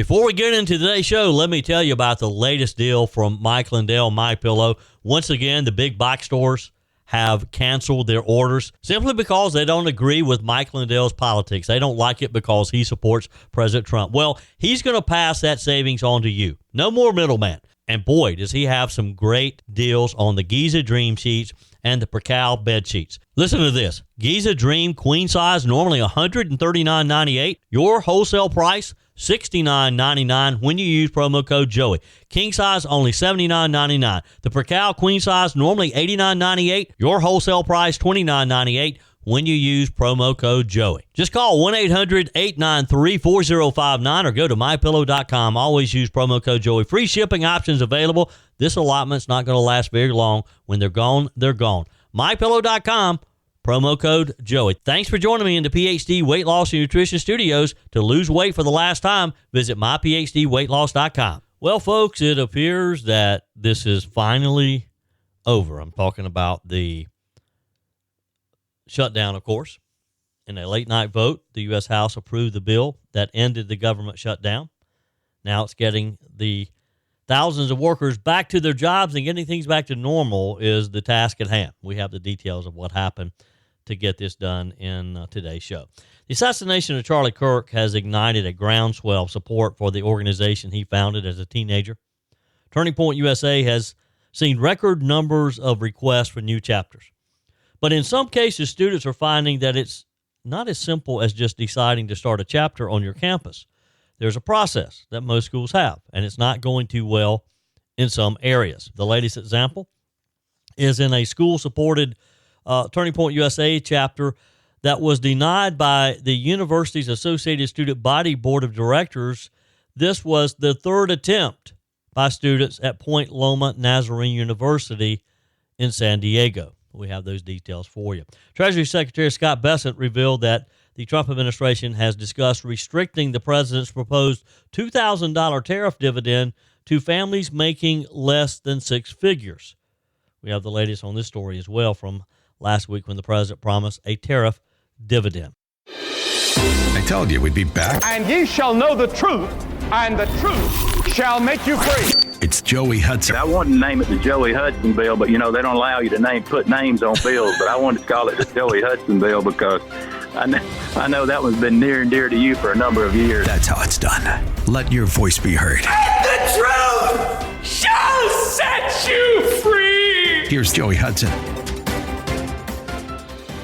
Before we get into today's show, let me tell you about the latest deal from Mike Lindell, MyPillow. Once again, the big box stores have canceled their orders simply because they don't agree with Mike Lindell's politics. They don't like it because he supports President Trump. Well, he's going to pass that savings on to you. No more middleman. And boy, does he have some great deals on the Giza Dream sheets and the Percal bed sheets. Listen to this. Giza Dream queen size, normally $139.98. Your wholesale price, $69.99 when you use promo code Joey. King size, only $79.99. The Percal queen size, normally $89.98. Your wholesale price, $29.98 when you use promo code Joey. Just call 1-800-893-4059 or go to mypillow.com. Always use promo code Joey. Free shipping options available. This allotment's not going to last very long. When they're gone, they're gone. mypillow.com, promo code Joey. Thanks for joining me in the PhD Weight Loss and Nutrition Studios. To lose weight for the last time, visit myphdweightloss.com. Well, folks, it appears that this is finally over. I'm talking about the shutdown, of course. In a late-night vote, the U.S. House approved the bill that ended the government shutdown. Now it's getting the thousands of workers back to their jobs, and getting things back to normal is the task at hand. We have the details of what happened to get this done in today's show. The assassination of Charlie Kirk has ignited a groundswell of support for the organization he founded as a teenager. Turning Point USA has seen record numbers of requests for new chapters. But in some cases, students are finding that it's not as simple as just deciding to start a chapter on your campus. There's a process that most schools have, and it's not going too well in some areas. The latest example is in a school-supported Turning Point USA chapter that was denied by the university's Associated Student Body Board of Directors. This was the third attempt by students at Point Loma Nazarene University in San Diego. We have those details for you. Treasury Secretary Scott Bessent revealed that the Trump administration has discussed restricting the president's proposed $2,000 tariff dividend to families making less than six figures. We have the latest on this story as well from last week when the president promised a tariff dividend. I told you we'd be back. And ye shall know the truth, and the truth shall make you free. It's Joey Hudson. I wanted to name it the Joey Hudson bill, but, they don't allow you to put names on bills. But I wanted to call it the Joey Hudson bill because I know that one's been near and dear to you for a number of years. That's how it's done. Let your voice be heard. And the truth shall set you free. Here's Joey Hudson.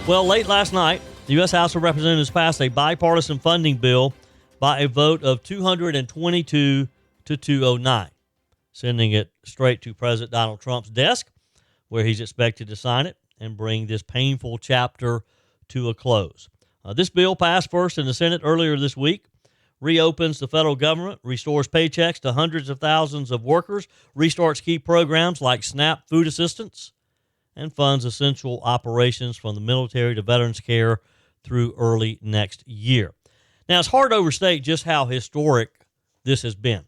Well, late last night, the U.S. House of Representatives passed a bipartisan funding bill by a vote of 222 to 209. Sending it straight to President Donald Trump's desk, where he's expected to sign it and bring this painful chapter to a close. This bill passed first in the Senate earlier this week, reopens the federal government, restores paychecks to hundreds of thousands of workers, restarts key programs like SNAP food assistance, and funds essential operations from the military to veterans care through early next year. Now, it's hard to overstate just how historic this has been.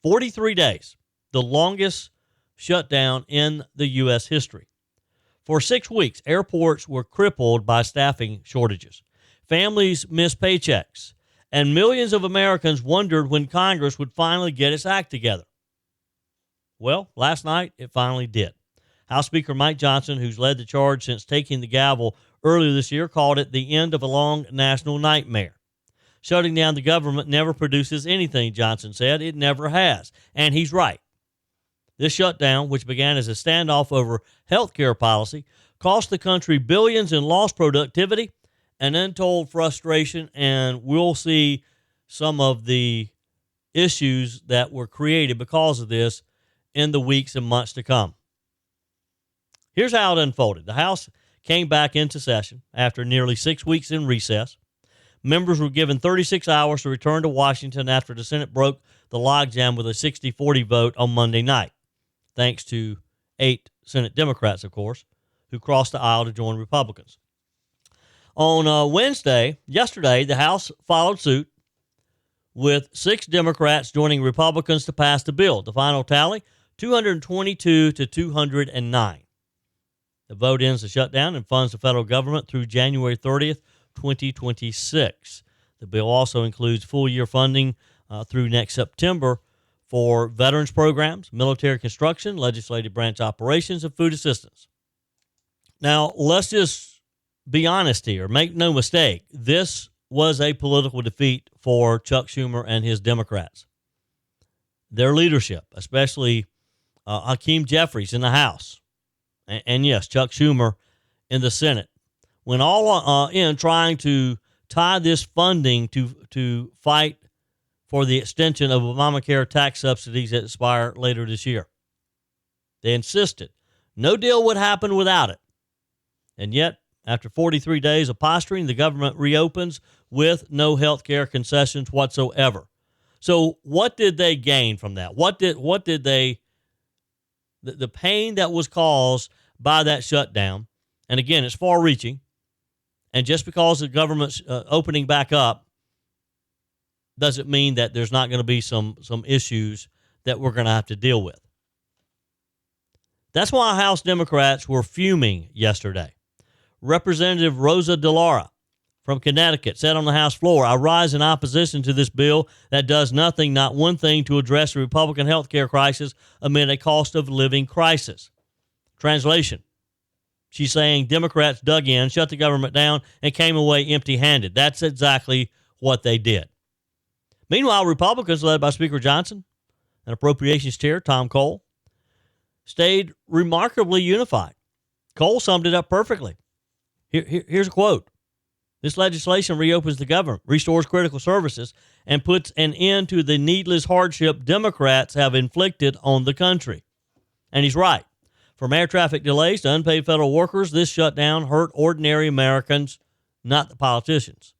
43 days. The longest shutdown in the U.S. history. For 6 weeks, airports were crippled by staffing shortages. Families missed paychecks, and millions of Americans wondered when Congress would finally get its act together. Well, last night, it finally did. House Speaker Mike Johnson, who's led the charge since taking the gavel earlier this year, called it the end of a long national nightmare. Shutting down the government never produces anything, Johnson said. It never has. And he's right. This shutdown, which began as a standoff over health care policy, cost the country billions in lost productivity and untold frustration, and we'll see some of the issues that were created because of this in the weeks and months to come. Here's how it unfolded. The House came back into session after nearly 6 weeks in recess. Members were given 36 hours to return to Washington after the Senate broke the logjam with a 60-40 vote on Monday night, thanks to 8 Senate Democrats, of course, who crossed the aisle to join Republicans. On Wednesday, yesterday, the House followed suit with 6 Democrats joining Republicans to pass the bill. The final tally, 222 to 209. The vote ends the shutdown and funds the federal government through January 30th, 2026. The bill also includes full-year funding through next September for veterans programs, military construction, legislative branch operations, and food assistance. Now, let's just be honest here. Make no mistake. This was a political defeat for Chuck Schumer and his Democrats. Their leadership, especially Hakeem Jeffries in the House, and yes, Chuck Schumer in the Senate, went all in trying to tie this funding to fight for the extension of Obamacare tax subsidies that expire later this year. They insisted no deal would happen without it. And yet, after 43 days of posturing, the government reopens with no health care concessions whatsoever. So what did they gain from that? What did they, the pain that was caused by that shutdown, and again, it's far-reaching, and just because the government's opening back up doesn't mean that there's not going to be some issues that we're going to have to deal with. That's why House Democrats were fuming yesterday. Representative Rosa DeLauro from Connecticut said on the House floor, "I rise in opposition to this bill that does nothing, not one thing, to address the Republican health care crisis amid a cost of living crisis." Translation, she's saying Democrats dug in, shut the government down, and came away empty-handed. That's exactly what they did. Meanwhile, Republicans, led by Speaker Johnson and Appropriations Chair Tom Cole, stayed remarkably unified. Cole summed it up perfectly. Here's a quote. "This legislation reopens the government, restores critical services, and puts an end to the needless hardship Democrats have inflicted on the country." And he's right. From air traffic delays to unpaid federal workers, this shutdown hurt ordinary Americans, not the politicians.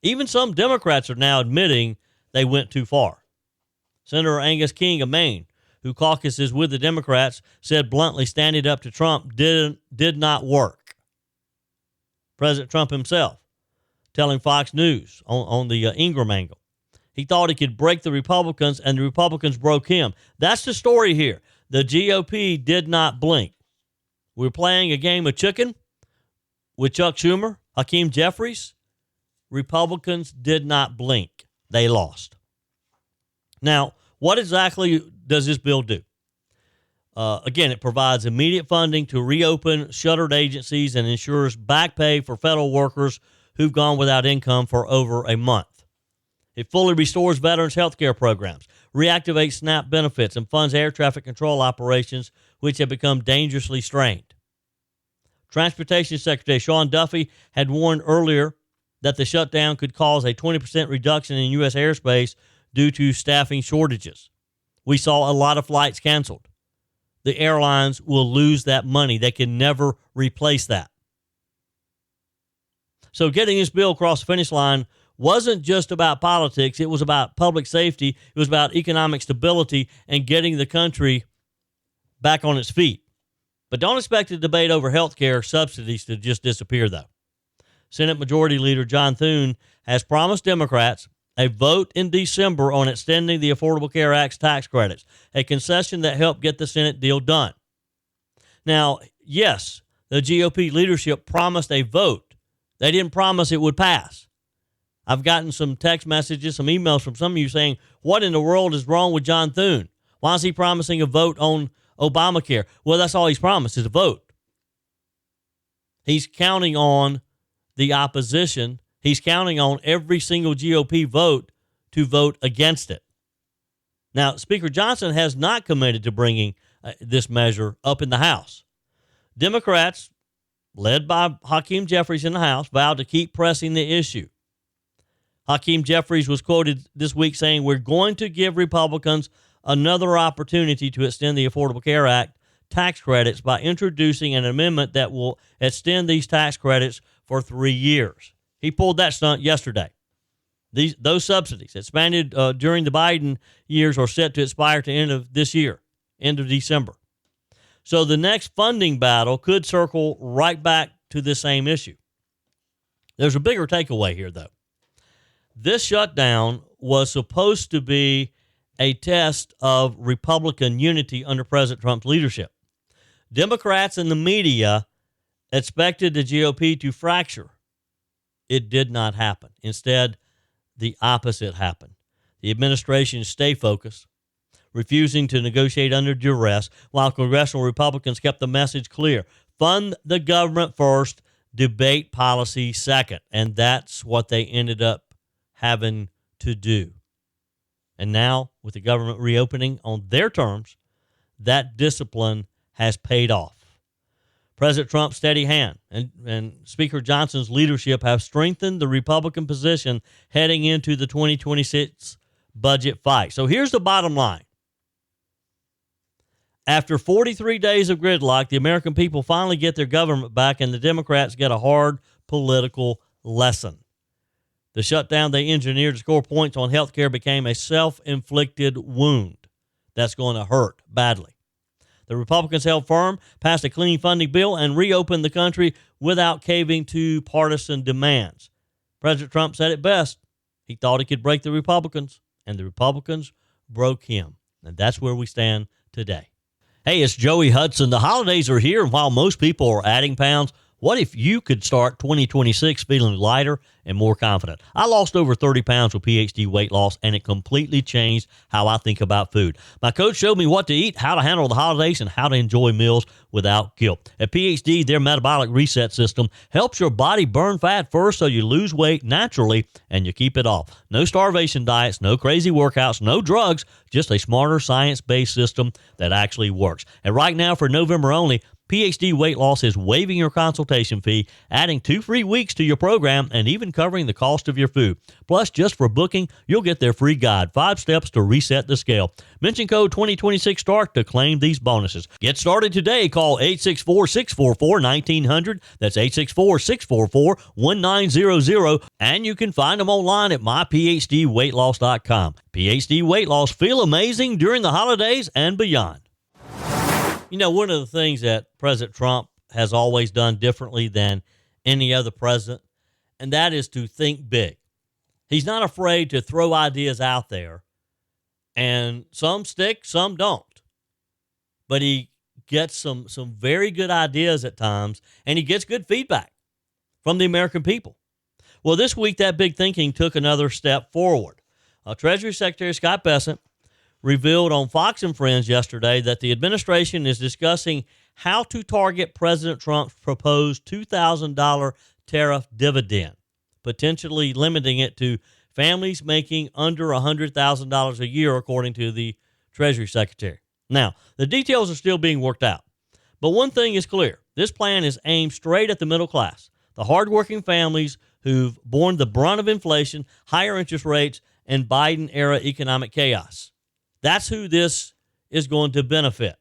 Even some Democrats are now admitting they went too far. Senator Angus King of Maine, who caucuses with the Democrats, said bluntly standing up to Trump did not work. President Trump himself telling Fox News on the Ingram angle, he thought he could break the Republicans, and the Republicans broke him. That's the story here. The GOP did not blink. We're playing a game of chicken with Chuck Schumer, Hakeem Jeffries. Republicans did not blink. They lost. Now, what exactly does this bill do? Again, it provides immediate funding to reopen shuttered agencies and ensures back pay for federal workers who've gone without income for over a month. It fully restores veterans' health care programs, reactivates SNAP benefits, and funds air traffic control operations, which have become dangerously strained. Transportation Secretary Sean Duffy had warned earlier that the shutdown could cause a 20% reduction in U.S. airspace due to staffing shortages. We saw a lot of flights canceled. The airlines will lose that money. They can never replace that. So getting this bill across the finish line wasn't just about politics. It was about public safety. It was about economic stability and getting the country back on its feet. But don't expect the debate over health care subsidies to just disappear, though. Senate Majority Leader John Thune has promised Democrats a vote in December on extending the Affordable Care Act's tax credits, a concession that helped get the Senate deal done. Now, yes, the GOP leadership promised a vote. They didn't promise it would pass. I've gotten some text messages, some emails from some of you saying, what in the world is wrong with John Thune? Why is he promising a vote on Obamacare? Well, that's all he's promised is a vote. He's counting on the opposition. He's counting on every single GOP vote to vote against it. Now, Speaker Johnson has not committed to bringing this measure up in the House. Democrats, led by Hakeem Jeffries in the House, vowed to keep pressing the issue. Hakeem Jeffries was quoted this week saying, "We're going to give Republicans another opportunity to extend the Affordable Care Act tax credits by introducing an amendment that will extend these tax credits for 3 years." He pulled that stunt yesterday. Those subsidies expanded during the Biden years are set to expire at the end of this year, end of December. So the next funding battle could circle right back to the same issue. There's a bigger takeaway here, though. This shutdown was supposed to be a test of Republican unity under President Trump's leadership. Democrats and the media expected the GOP to fracture. It did not happen. Instead, the opposite happened. The administration stay focused, refusing to negotiate under duress, while congressional Republicans kept the message clear. Fund the government first, debate policy second. And that's what they ended up having to do. And now, with the government reopening on their terms, that discipline has paid off. President Trump's steady hand and Speaker Johnson's leadership have strengthened the Republican position heading into the 2026 budget fight. So here's the bottom line. After 43 days of gridlock, the American people finally get their government back, and the Democrats get a hard political lesson. The shutdown they engineered to score points on health care became a self-inflicted wound that's going to hurt badly. The Republicans held firm, passed a clean funding bill, and reopened the country without caving to partisan demands. President Trump said it best. He thought he could break the Republicans, and the Republicans broke him. And that's where we stand today. Hey, it's Joey Hudson. The holidays are here, and while most people are adding pounds, what if you could start 2026 feeling lighter and more confident? I lost over 30 pounds with PhD weight loss, and it completely changed how I think about food. My coach showed me what to eat, how to handle the holidays, and how to enjoy meals without guilt. At PhD, their metabolic reset system helps your body burn fat first so you lose weight naturally and you keep it off. No starvation diets, no crazy workouts, no drugs, just a smarter science-based system that actually works. And right now, for November only, PhD Weight Loss is waiving your consultation fee, adding 2 free weeks to your program, and even covering the cost of your food. Plus, just for booking, you'll get their free guide, 5 steps to reset the scale. Mention code 2026START to claim these bonuses. Get started today. Call 864-644-1900. That's 864-644-1900. And you can find them online at myphdweightloss.com. PhD Weight Loss. Feel amazing during the holidays and beyond. You know, one of the things that President Trump has always done differently than any other president, and that is to think big. He's not afraid to throw ideas out there, and some stick, some don't. But he gets some very good ideas at times, and he gets good feedback from the American people. Well, this week, that big thinking took another step forward. Treasury Secretary Scott Bessent revealed on Fox and Friends yesterday that the administration is discussing how to target President Trump's proposed $2,000 tariff dividend, potentially limiting it to families making under $100,000 a year, according to the Treasury Secretary. Now, the details are still being worked out, but one thing is clear. This plan is aimed straight at the middle class, the hardworking families who've borne the brunt of inflation, higher interest rates, and Biden-era economic chaos. That's who this is going to benefit.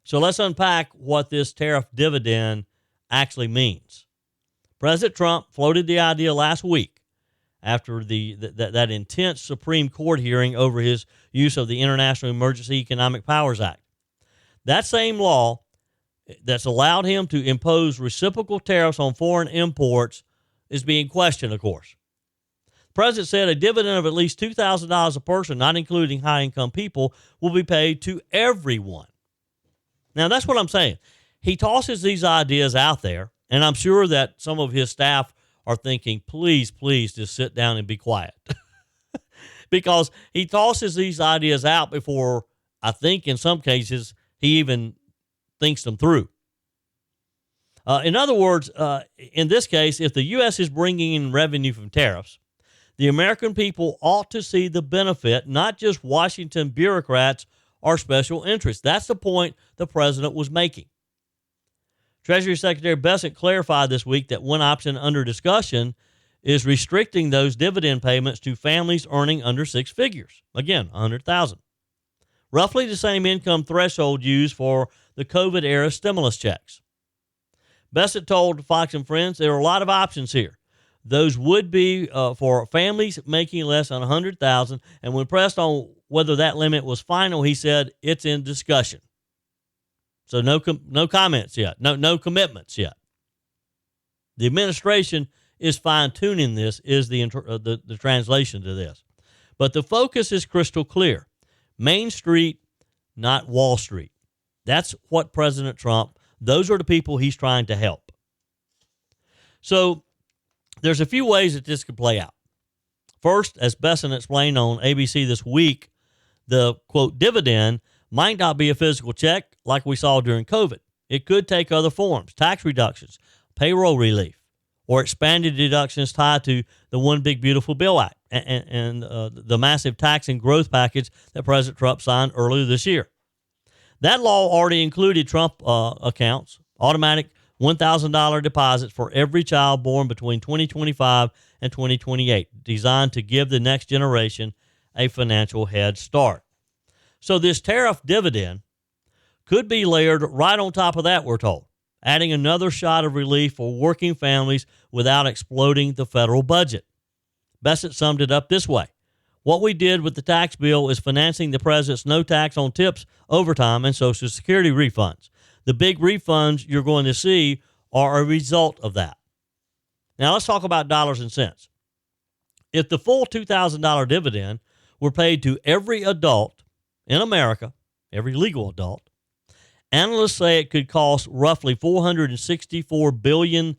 So let's unpack what this tariff dividend actually means. President Trump floated the idea last week after that intense Supreme Court hearing over his use of the International Emergency Economic Powers Act. That same law that's allowed him to impose reciprocal tariffs on foreign imports is being questioned, of course. The president said a dividend of at least $2,000 a person, not including high-income people, will be paid to everyone. Now, that's what I'm saying. He tosses these ideas out there, and I'm sure that some of his staff are thinking, please, please just sit down and be quiet. Because he tosses these ideas out before, I think in some cases, he even thinks them through. In other words, in this case, if the U.S. is bringing in revenue from tariffs, the American people ought to see the benefit, not just Washington bureaucrats or special interests. That's the point the president was making. Treasury Secretary Bessent clarified this week that one option under discussion is restricting those dividend payments to families earning under 6 figures. Again, $100,000. Roughly the same income threshold used for the COVID-era stimulus checks. Bessent told Fox and Friends there are a lot of options here. Those would be for families making less than $100,000, and when pressed on whether that limit was final, he said it's in discussion. So no comments yet, no commitments yet. The administration is fine-tuning this, is the translation to this. But the focus is crystal clear. Main Street, not Wall Street. That's what President Trump, those are the people he's trying to help. So there's a few ways that this could play out. First, as Bessent explained on ABC this week, the, quote, dividend might not be a physical check like we saw during COVID. It could take other forms, tax reductions, payroll relief, or expanded deductions tied to the One Big Beautiful Bill Act and the massive tax and growth package that President Trump signed earlier this year. That law already included Trump accounts, automatic $1,000 deposits for every child born between 2025 and 2028, designed to give the next generation a financial head start. So this tariff dividend could be layered right on top of that, we're told, adding another shot of relief for working families without exploding the federal budget. Bessent summed it up this way. What we did with the tax bill is financing the president's no tax on tips, overtime, and Social Security refunds. The big refunds you're going to see are a result of that. Now let's talk about dollars and cents. If the full $2,000 dividend were paid to every adult in America, every legal adult, analysts say it could cost roughly $464 billion,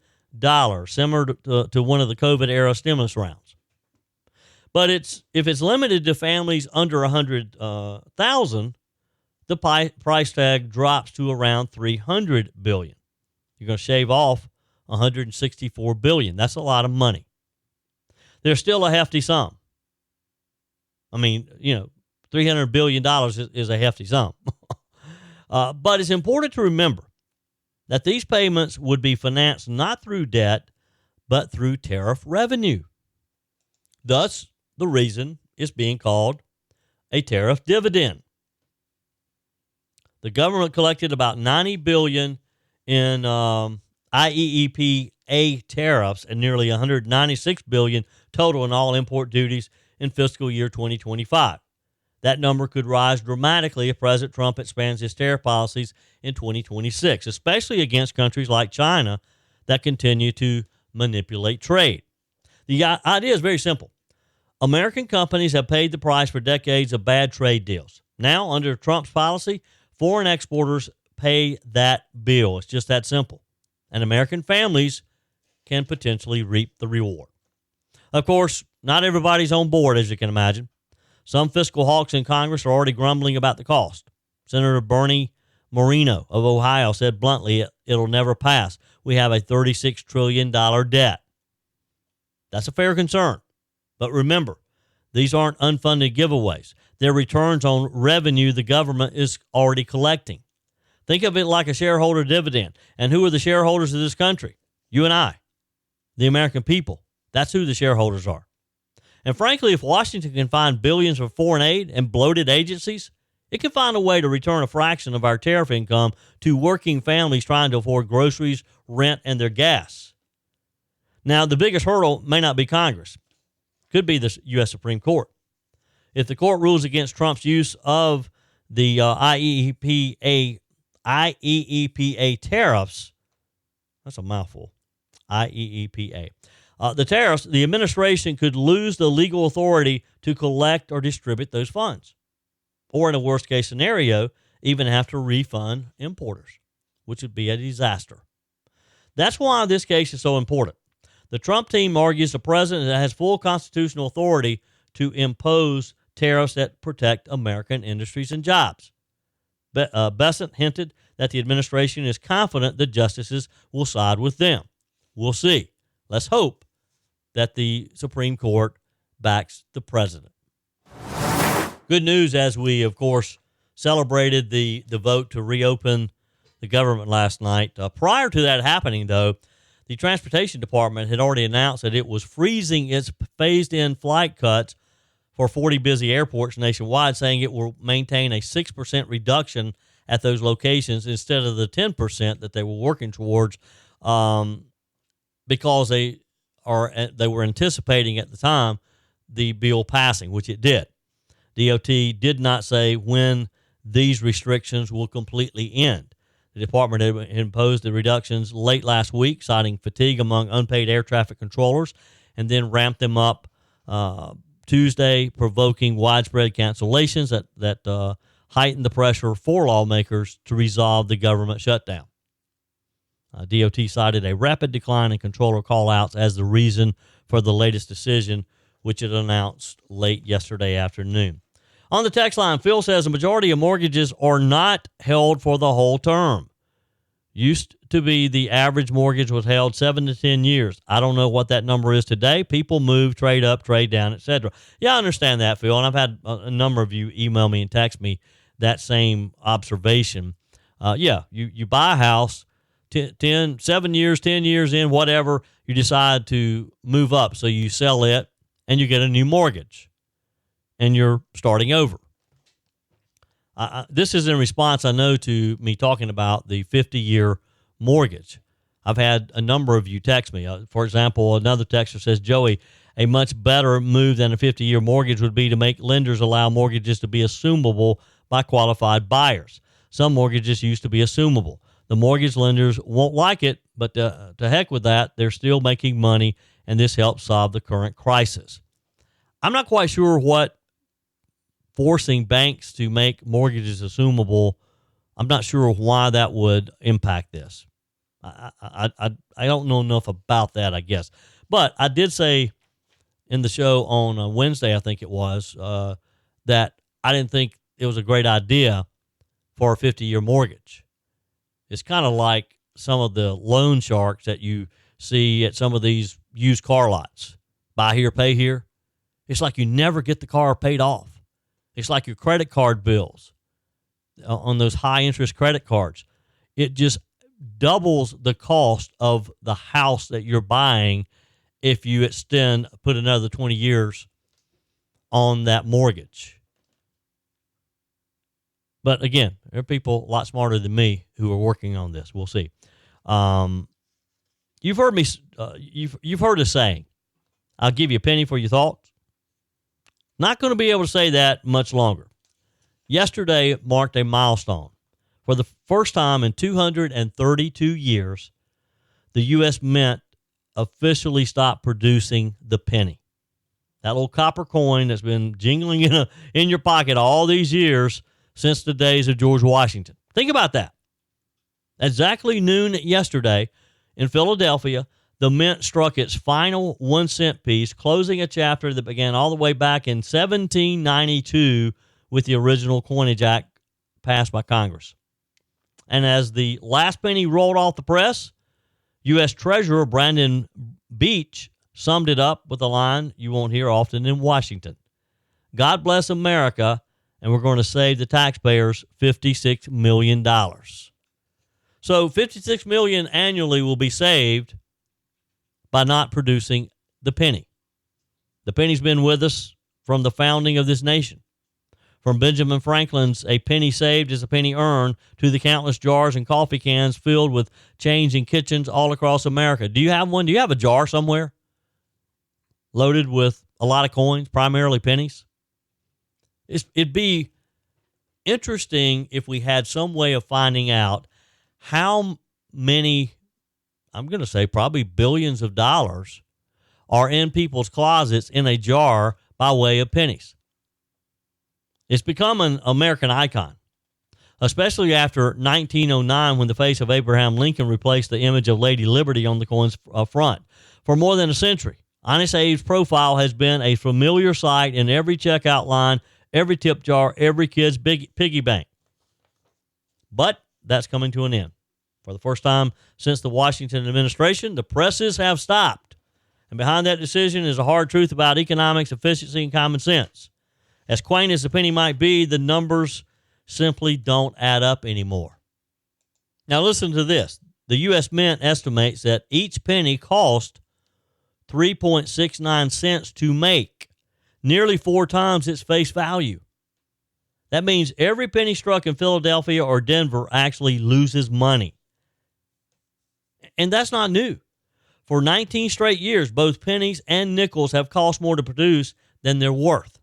similar to one of the COVID-era stimulus rounds. But if it's limited to families under 100,000, the price tag drops to around $300 billion. You're going to shave off $164 billion. That's a lot of money. There's still a hefty sum. I mean, $300 billion is a hefty sum. But it's important to remember that these payments would be financed not through debt, but through tariff revenue. Thus, the reason it's being called a tariff dividend. The government collected about $90 billion in IEEPA tariffs and nearly $196 billion total in all import duties in fiscal year 2025. That number could rise dramatically if President Trump expands his tariff policies in 2026, especially against countries like China that continue to manipulate trade. The idea is very simple. American companies have paid the price for decades of bad trade deals. Now, under Trump's policy, foreign exporters pay that bill. It's just that simple. And American families can potentially reap the reward. Of course, not everybody's on board, as you can imagine. Some fiscal hawks in Congress are already grumbling about the cost. Senator Bernie Moreno of Ohio said bluntly, it'll never pass. We have a $36 trillion debt. That's a fair concern. But remember, these aren't unfunded giveaways. They're returns on revenue the government is already collecting. Think of it like a shareholder dividend. And who are the shareholders of this country? You and I, the American people. That's who the shareholders are. And frankly, if Washington can find billions for foreign aid and bloated agencies, it can find a way to return a fraction of our tariff income to working families trying to afford groceries, rent, and their gas. Now, the biggest hurdle may not be Congress. Could be the U.S. Supreme Court. If the court rules against Trump's use of the IEEPA tariffs, that's a mouthful, IEEPA. The tariffs, the administration could lose the legal authority to collect or distribute those funds. Or in a worst case scenario, even have to refund importers, which would be a disaster. That's why this case is so important. The Trump team argues the president has full constitutional authority to impose tariffs that protect American industries and jobs. Bessent hinted that the administration is confident the justices will side with them. We'll see. Let's hope that the Supreme Court backs the president. Good news as we, of course, celebrated the vote to reopen the government last night. Prior to that happening, though, the Transportation Department had already announced that it was freezing its phased-in flight cuts for 40 busy airports nationwide, saying it will maintain a 6% reduction at those locations instead of the 10% that they were working towards because they were anticipating at the time the bill passing, which it did. DOT did not say when these restrictions will completely end. The department had imposed the reductions late last week, citing fatigue among unpaid air traffic controllers, and then ramped them up Tuesday, provoking widespread cancellations that heightened the pressure for lawmakers to resolve the government shutdown. DOT cited a rapid decline in controller call-outs as the reason for the latest decision, which it announced late yesterday afternoon. On the text line, Phil says a majority of mortgages are not held for the whole term. Used to be the average mortgage was held 7 to 10 years. I don't know what that number is today. People move, trade up, trade down, etc. Yeah, I understand that, Phil. And I've had a number of you email me and text me that same observation. You buy a house, 7 years, 10 years in, whatever, you decide to move up. So you sell it and you get a new mortgage and you're starting over. This is in response, I know, to me talking about the 50-year mortgage. I've had a number of you text me. For example, another texter says, Joey, a much better move than a 50-year mortgage would be to make lenders allow mortgages to be assumable by qualified buyers. Some mortgages used to be assumable. The mortgage lenders won't like it, but to heck with that, they're still making money, and this helps solve the current crisis. I'm not quite sure what forcing banks to make mortgages assumable, I'm not sure why that would impact this. I don't know enough about that, I guess. But I did say in the show on Wednesday, I think it was, that I didn't think it was a great idea for a 50-year mortgage. It's kind of like some of the loan sharks that you see at some of these used car lots. Buy here, pay here. It's like you never get the car paid off. It's like your credit card bills on those high-interest credit cards. It just doubles the cost of the house that you're buying if you put another 20 years on that mortgage. But again, there are people a lot smarter than me who are working on this. We'll see. You've heard me. You've heard a saying, "I'll give you a penny for your thoughts." Not going to be able to say that much longer. Yesterday marked a milestone. For the first time in 232 years, the U.S. Mint officially stopped producing the penny. That little copper coin that's been jingling in your pocket all these years since the days of George Washington. Think about that. Exactly noon yesterday in Philadelphia, the Mint struck its final 1 cent piece, closing a chapter that began all the way back in 1792 with the original Coinage Act passed by Congress. And as the last penny rolled off the press, U.S. Treasurer Brandon Beach summed it up with a line you won't hear often in Washington. God bless America, and we're going to save the taxpayers $56 million. So $56 million annually will be saved by not producing the penny. The penny's been with us from the founding of this nation. From Benjamin Franklin's "A penny saved is a penny earned" to the countless jars and coffee cans filled with change in kitchens all across America. Do you have one? Do you have a jar somewhere loaded with a lot of coins, primarily pennies? It'd be interesting if we had some way of finding out how many, I'm going to say probably billions of dollars, are in people's closets in a jar by way of pennies. It's become an American icon, especially after 1909 when the face of Abraham Lincoln replaced the image of Lady Liberty on the coin's front. For more than a century, Honest Abe's profile has been a familiar sight in every checkout line, every tip jar, every kid's piggy bank. But that's coming to an end. For the first time since the Washington administration, the presses have stopped. And behind that decision is a hard truth about economics, efficiency, and common sense. As quaint as the penny might be, the numbers simply don't add up anymore. Now listen to this. The U.S. Mint estimates that each penny cost 3.69 cents to make, nearly 4 times its face value. That means every penny struck in Philadelphia or Denver actually loses money. And that's not new. For 19 straight years, both pennies and nickels have cost more to produce than they're worth.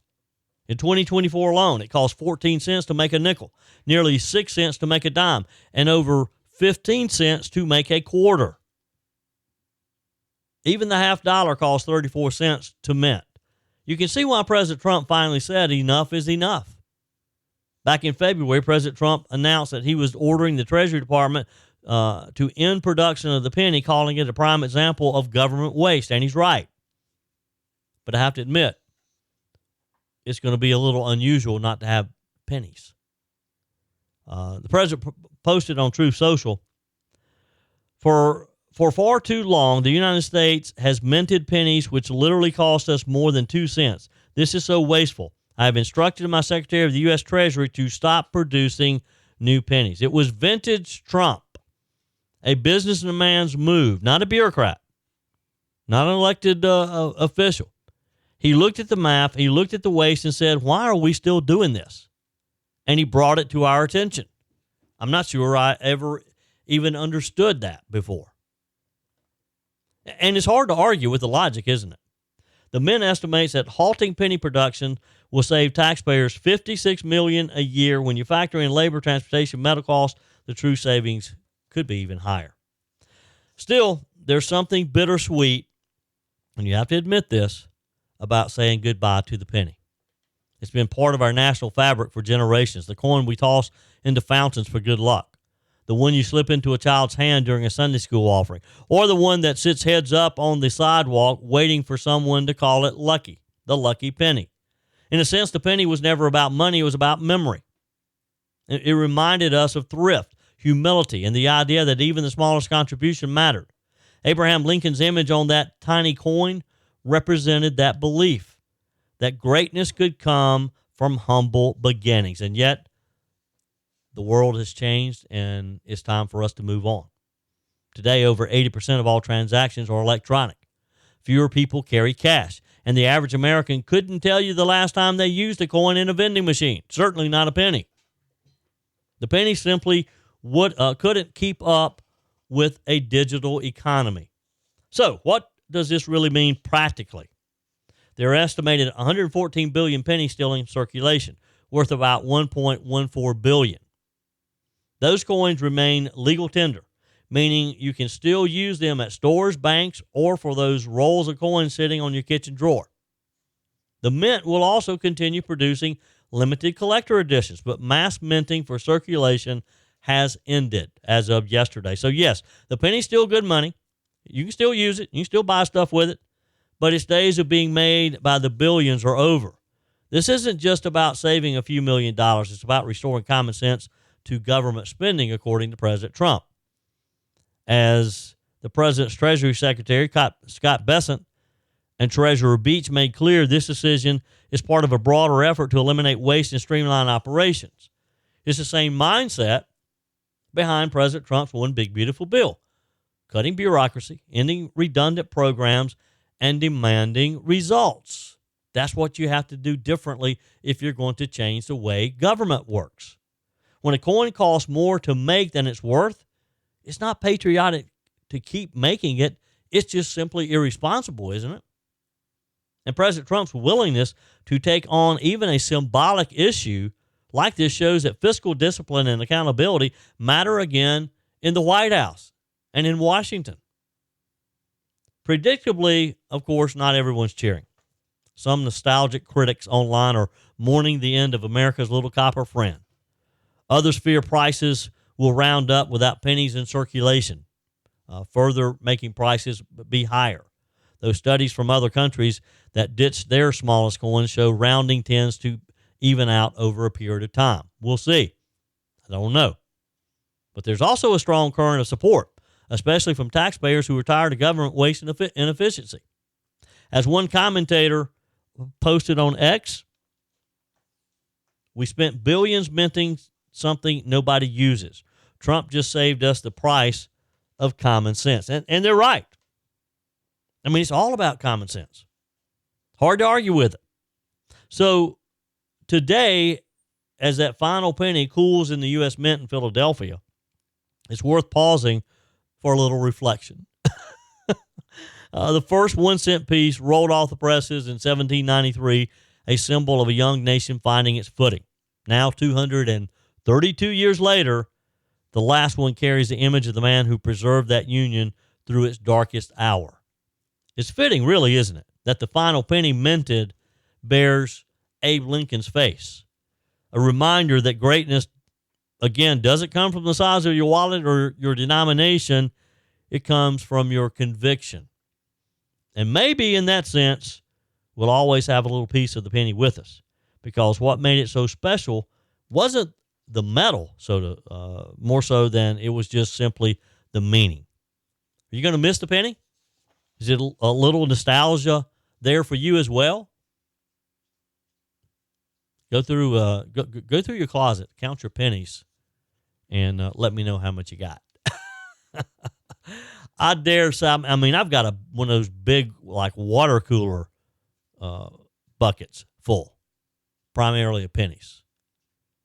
In 2024 alone, it cost 14 cents to make a nickel, nearly 6 cents to make a dime, and over 15 cents to make a quarter. Even the half dollar cost 34 cents to mint. You can see why President Trump finally said enough is enough. Back in February, President Trump announced that he was ordering the Treasury Department to end production of the penny, calling it a prime example of government waste, and he's right. But I have to admit, it's going to be a little unusual not to have pennies. The president posted on Truth Social, for far too long, the United States has minted pennies which literally cost us more than 2 cents. This is so wasteful. I have instructed my Secretary of the U.S. Treasury to stop producing new pennies. It was vintage Trump, a businessman's move, not a bureaucrat, not an elected official. He looked at the map, he looked at the waste and said, why are we still doing this? And he brought it to our attention. I'm not sure I ever even understood that before. And it's hard to argue with the logic, isn't it? The Mint estimates that halting penny production will save taxpayers $56 million a year. When you factor in labor, transportation, medical costs, the true savings could be even higher. Still, there's something bittersweet, and you have to admit this, about saying goodbye to the penny. It's been part of our national fabric for generations. The coin we toss into fountains for good luck. The one you slip into a child's hand during a Sunday school offering. Or the one that sits heads up on the sidewalk waiting for someone to call it lucky. The lucky penny. In a sense, the penny was never about money. It was about memory. It reminded us of thrift, humility, and the idea that even the smallest contribution mattered. Abraham Lincoln's image on that tiny coin represented that belief that greatness could come from humble beginnings. And yet, the world has changed, and it's time for us to move on. Today, over 80% of all transactions are electronic. Fewer people carry cash, and the average American couldn't tell you the last time they used a coin in a vending machine, certainly not a penny. The penny simply couldn't keep up with a digital economy. So, what does this really mean practically? There are estimated 114 billion pennies still in circulation, worth about $1.14 billion. Those coins remain legal tender, meaning you can still use them at stores, banks, or for those rolls of coins sitting on your kitchen drawer. The Mint will also continue producing limited collector editions, but mass minting for circulation has ended as of yesterday. So yes, the penny's still good money. You can still use it. You can still buy stuff with it. But its days of being made by the billions are over. This isn't just about saving a few $1 million. It's about restoring common sense to government spending, according to President Trump. As the President's Treasury Secretary, Scott Bessent, and Treasurer Beach made clear, this decision is part of a broader effort to eliminate waste and streamline operations. It's the same mindset behind President Trump's One Big Beautiful Bill, cutting bureaucracy, ending redundant programs, and demanding results. That's what you have to do differently if you're going to change the way government works. When a coin costs more to make than it's worth, it's not patriotic to keep making it. It's just simply irresponsible, isn't it? And President Trump's willingness to take on even a symbolic issue like this shows that fiscal discipline and accountability matter again in the White House and in Washington. Predictably, of course, not everyone's cheering. Some nostalgic critics online are mourning the end of America's little copper friend. Others fear prices will round up without pennies in circulation, further making prices be higher. Those studies from other countries that ditched their smallest coins show rounding tends to even out over a period of time. We'll see. I don't know. But there's also a strong current of support, especially from taxpayers who are tired of government waste and inefficiency. As one commentator posted on X, we spent billions minting something nobody uses. Trump just saved us the price of common sense. And they're right. I mean, it's all about common sense. Hard to argue with it. So today, as that final penny cools in the U.S. Mint in Philadelphia, it's worth pausing for a little reflection. The first 1 cent piece rolled off the presses in 1793, a symbol of a young nation finding its footing. Now, 232 years later, the last one carries the image of the man who preserved that union through its darkest hour. It's fitting, really, isn't it, that the final penny minted bears Abe Lincoln's face. A reminder that greatness, again, doesn't come from the size of your wallet or your denomination. It comes from your conviction. And maybe in that sense, will always have a little piece of the penny with us, because what made it so special wasn't the metal, more so than it was just simply the meaning. Are you going to miss the penny? Is it a little nostalgia there for you as well? Go through your closet, count your pennies, and let me know how much you got. I dare say, I mean, I've got one of those big, like, water cooler buckets full, primarily of pennies.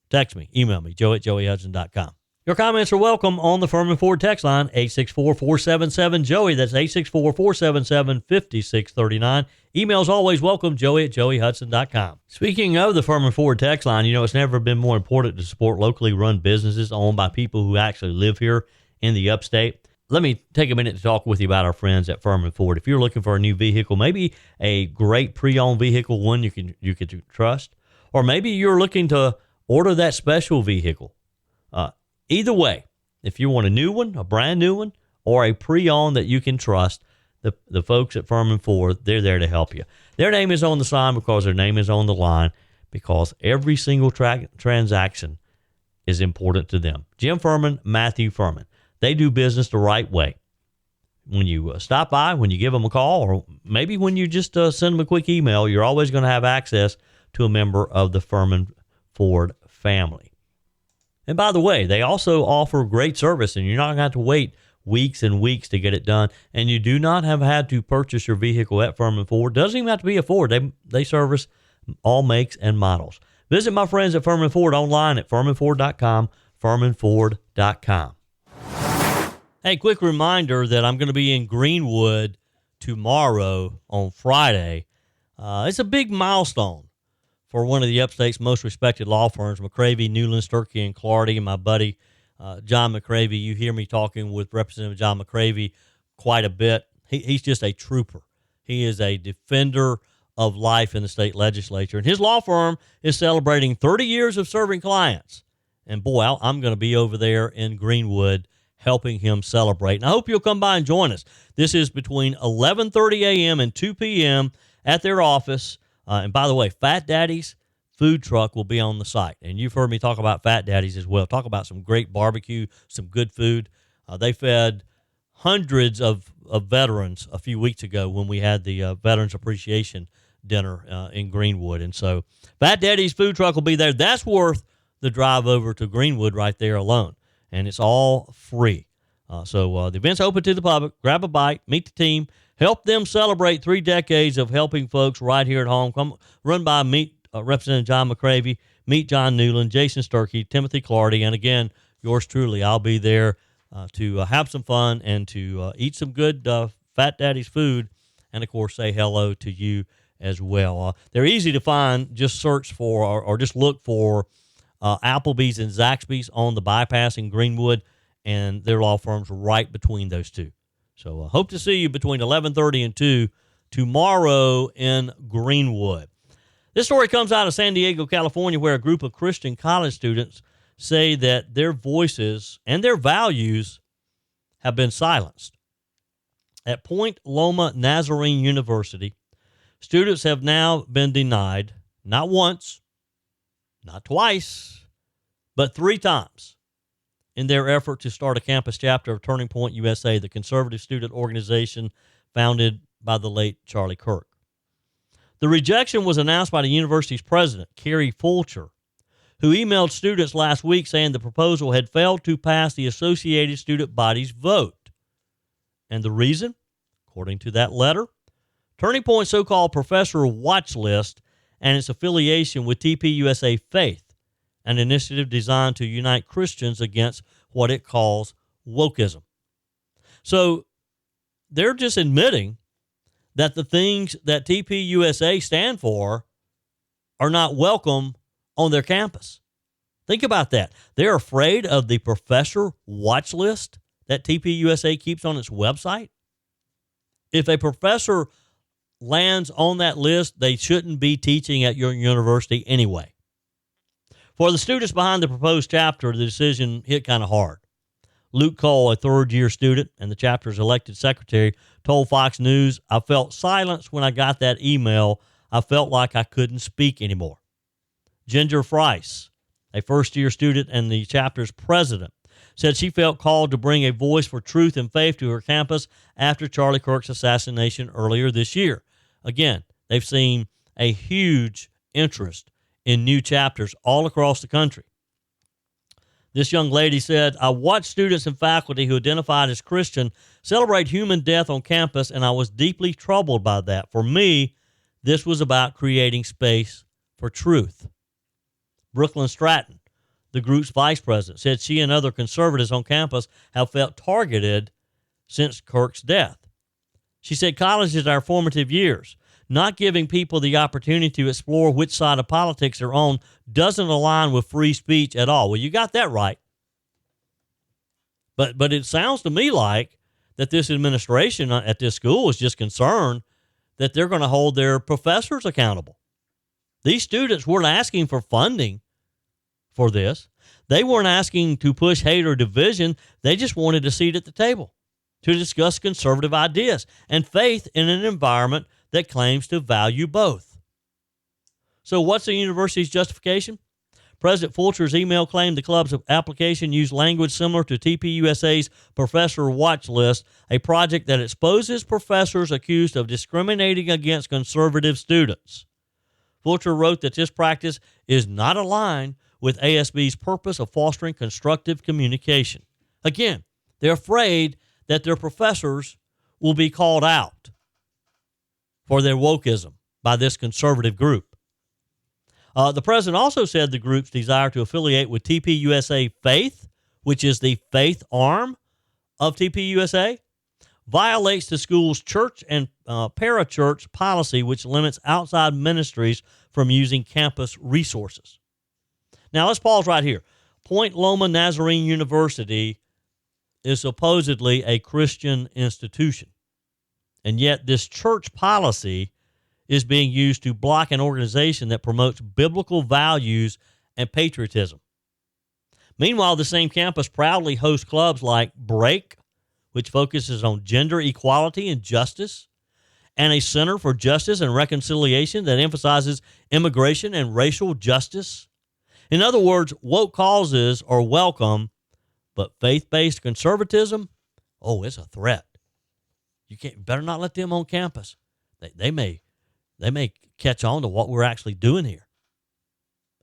Text me, email me, joe@joeyhudson.com. Your comments are welcome on the Firmin Ford text line, 864-477-JOEY. That's 864-477-5639. Emails always welcome, joey@joeyhudson.com. Speaking of the Firmin Ford text line, it's never been more important to support locally run businesses owned by people who actually live here in the upstate. Let me take a minute to talk with you about our friends at Firmin Ford. If you're looking for a new vehicle, maybe a great pre-owned vehicle, one you can trust, or maybe you're looking to order that special vehicle. Either way, if you want a new one, a brand new one, or a pre-owned that you can trust, the folks at Firmin Ford, they're there to help you. Their name is on the sign because their name is on the line, because every single transaction is important to them. Jim Firmin, Matthew Firmin. They do business the right way. When you stop by, when you give them a call, or maybe when you just send them a quick email, you're always going to have access to a member of the Firmin Ford family. And by the way, they also offer great service, and you're not going to have to wait weeks and weeks to get it done. And you do not have had to purchase your vehicle at Firmin Ford. Doesn't even have to be a Ford. They service all makes and models. Visit my friends at Firmin Ford online at firminford.com, firminford.com. Hey, quick reminder that I'm going to be in Greenwood tomorrow on Friday. It's a big milestone for one of the upstate's most respected law firms, McCravey, Newland, Sturkey, and Clardy, and my buddy, John McCravey. You hear me talking with Representative John McCravey quite a bit. He's just a trooper. He is a defender of life in the state legislature. And his law firm is celebrating 30 years of serving clients. And boy, I'm going to be over there in Greenwood helping him celebrate. And I hope you'll come by and join us. This is between 11:30 a.m. and 2 p.m. at their office. And by the way, Fat Daddy's food truck will be on the site. And you've heard me talk about Fat Daddy's as well. Talk about some great barbecue, some good food. They fed hundreds of veterans a few weeks ago when we had the Veterans Appreciation Dinner in Greenwood. And so Fat Daddy's food truck will be there. That's worth the drive over to Greenwood right there alone. And it's all free. So the event's open to the public. Grab a bite, meet the team. Help them celebrate 3 decades of helping folks right here at home. Come run by, meet Representative John McCravey, meet John Newland, Jason Sturkey, Timothy Clardy, and again, yours truly. I'll be there to have some fun and to eat some good Fat Daddy's food, and of course, say hello to you as well. They're easy to find. Just search for or just look for Applebee's and Zaxby's on the bypass in Greenwood, and their law firms right between those two. So hope to see you between 11:30 and 2 tomorrow in Greenwood. This story comes out of San Diego, California, where a group of Christian college students say that their voices and their values have been silenced. At Point Loma Nazarene University, students have now been denied not once, not twice, but 3 times in their effort to start a campus chapter of Turning Point USA, the conservative student organization founded by the late Charlie Kirk. The rejection was announced by the university's president, Carrie Fulcher, who emailed students last week saying the proposal had failed to pass the Associated Student Body's vote. And the reason? According to that letter, Turning Point's so-called professor watch list and its affiliation with TPUSA Faith, an initiative designed to unite Christians against what it calls wokeism. So they're just admitting that the things that TPUSA stand for are not welcome on their campus. Think about that. They're afraid of the professor watch list that TPUSA keeps on its website. If a professor lands on that list, they shouldn't be teaching at your university anyway. For the students behind the proposed chapter, the decision hit kind of hard. Luke Cole, a third-year student and the chapter's elected secretary, told Fox News, "I felt silence when I got that email. I felt like I couldn't speak anymore. Ginger Frice, a first-year student and the chapter's president, said she felt called to bring a voice for truth and faith to her campus after Charlie Kirk's assassination earlier this year. Again, they've seen a huge interest in new chapters all across the country. This young lady said, I watched students and faculty who identified as Christian celebrate human death on campus, and I was deeply troubled by that. For me, this was about creating space for truth. Brooklyn Stratton, the group's vice president, said she and other conservatives on campus have felt targeted since Kirk's death. She said college is our formative years. Not giving people the opportunity to explore which side of politics they're on doesn't align with free speech at all. Well, you got that right. But it sounds to me like that this administration at this school is just concerned that they're going to hold their professors accountable. These students weren't asking for funding for this. They weren't asking to push hate or division. They just wanted a seat at the table to discuss conservative ideas and faith in an environment that claims to value both. So what's the university's justification? President Fulcher's email claimed the club's application used language similar to TPUSA's Professor Watch List, a project that exposes professors accused of discriminating against conservative students. Fulcher wrote that this practice is not aligned with ASB's purpose of fostering constructive communication. Again, they're afraid that their professors will be called out for their wokeism by this conservative group. The president also said the group's desire to affiliate with TPUSA Faith, which is the faith arm of TPUSA, violates the school's church and parachurch policy, which limits outside ministries from using campus resources. Now, let's pause right here. Point Loma Nazarene University is supposedly a Christian institution. And yet this church policy is being used to block an organization that promotes biblical values and patriotism. Meanwhile, the same campus proudly hosts clubs like Break, which focuses on gender equality and justice, and a Center for Justice and Reconciliation that emphasizes immigration and racial justice. In other words, woke causes are welcome, but faith-based conservatism, it's a threat. You better not let them on campus. They may catch on to what we're actually doing here.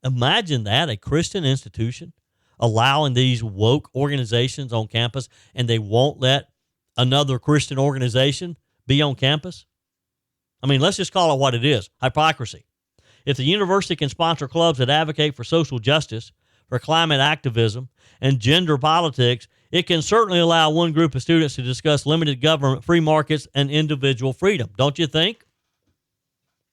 Imagine that, a Christian institution allowing these woke organizations on campus, and they won't let another Christian organization be on campus. I mean, let's just call it what it is, hypocrisy. If the university can sponsor clubs that advocate for social justice, for climate activism, and gender politics, it can certainly allow one group of students to discuss limited government, free markets, and individual freedom. Don't you think?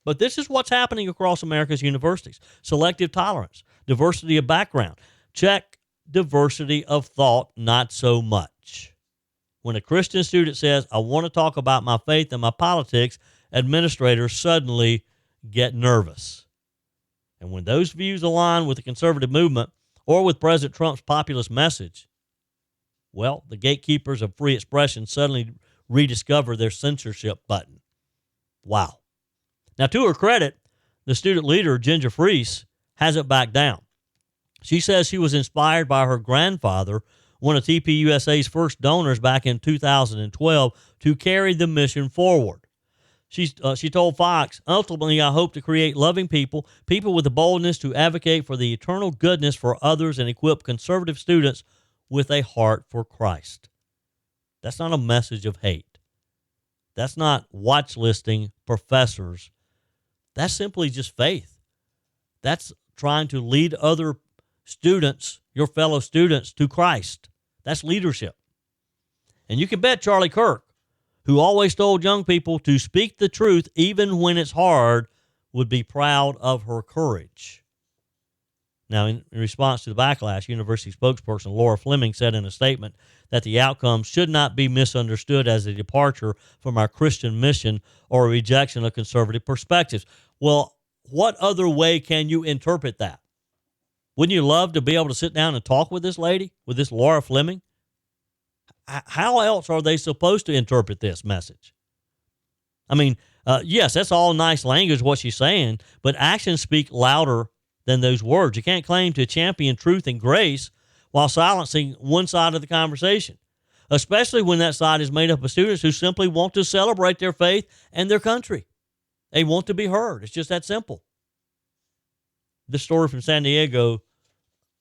But this is what's happening across America's universities. Selective tolerance, diversity of background. Check diversity of thought, not so much. When a Christian student says, I want to talk about my faith and my politics, administrators suddenly get nervous. And when those views align with the conservative movement or with President Trump's populist message, well, the gatekeepers of free expression suddenly rediscover their censorship button. Wow. Now, to her credit, the student leader, Ginger Frice, hasn't backed down. She says she was inspired by her grandfather, one of TPUSA's first donors back in 2012, to carry the mission forward. She told Fox, ultimately, I hope to create loving people with the boldness to advocate for the eternal goodness for others and equip conservative students with a heart for Christ. That's not a message of hate. That's not watch listing professors. That's simply just faith. That's trying to lead other students, your fellow students, to Christ. That's leadership. And you can bet Charlie Kirk, who always told young people to speak the truth even when it's hard, would be proud of her courage. Now, in response to the backlash, university spokesperson Laura Fleming said in a statement that the outcome should not be misunderstood as a departure from our Christian mission or a rejection of conservative perspectives. Well, what other way can you interpret that? Wouldn't you love to be able to sit down and talk with this lady, with this Laura Fleming? How else are they supposed to interpret this message? I mean, Yes, that's all nice language, what she's saying, but actions speak louder than those words. You can't claim to champion truth and grace while silencing one side of the conversation, especially when that side is made up of students who simply want to celebrate their faith and their country. They want to be heard. It's just that simple. This story from San Diego,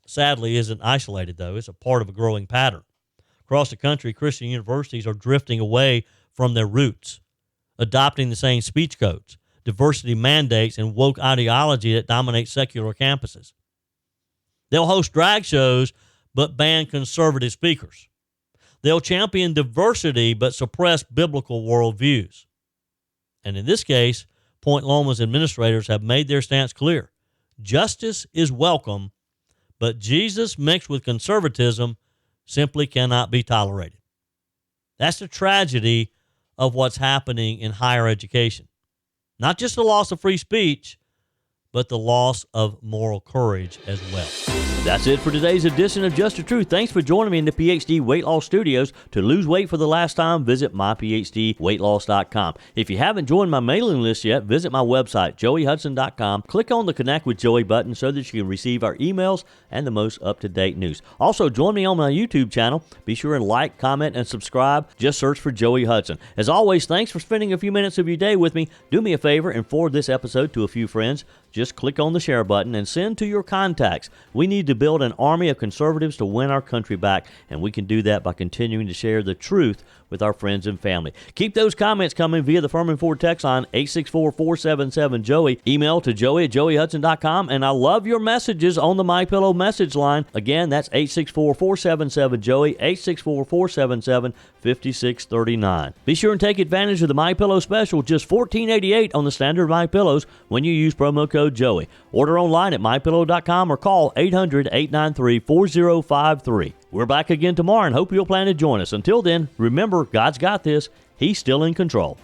sadly, isn't isolated, though. It's a part of a growing pattern. Across the country, Christian universities are drifting away from their roots, adopting the same speech codes, diversity mandates, and woke ideology that dominate secular campuses. They'll host drag shows, but ban conservative speakers. They'll champion diversity, but suppress biblical worldviews. And in this case, Point Loma's administrators have made their stance clear. Justice is welcome, but Jesus mixed with conservatism simply cannot be tolerated. That's the tragedy of what's happening in higher education. Not just the loss of free speech, but the loss of moral courage as well. That's it for today's edition of Just the Truth. Thanks for joining me in the PhD Weight Loss Studios. To lose weight for the last time, visit myphdweightloss.com. If you haven't joined my mailing list yet, visit my website, joeyhudson.com. Click on the Connect with Joey button so that you can receive our emails and the most up-to-date news. Also, join me on my YouTube channel. Be sure and like, comment, and subscribe. Just search for Joey Hudson. As always, thanks for spending a few minutes of your day with me. Do me a favor and forward this episode to a few friends. Just click on the share button and send to your contacts. We need to build an army of conservatives to win our country back, and we can do that by continuing to share the truth with our friends and family. Keep those comments coming via the Firmin Ford text line 864-477-JOEY. Email to joey@joeyhudson.com, and I love your messages on the MyPillow message line. Again, that's 864-477-JOEY, 864-477-5639. Be sure and take advantage of the MyPillow special, just $14.88 on the standard MyPillows when you use promo code Joey. Order online at mypillow.com or call 800-893-4053. We're back again tomorrow and hope you'll plan to join us. Until then, remember, God's got this. He's still in control.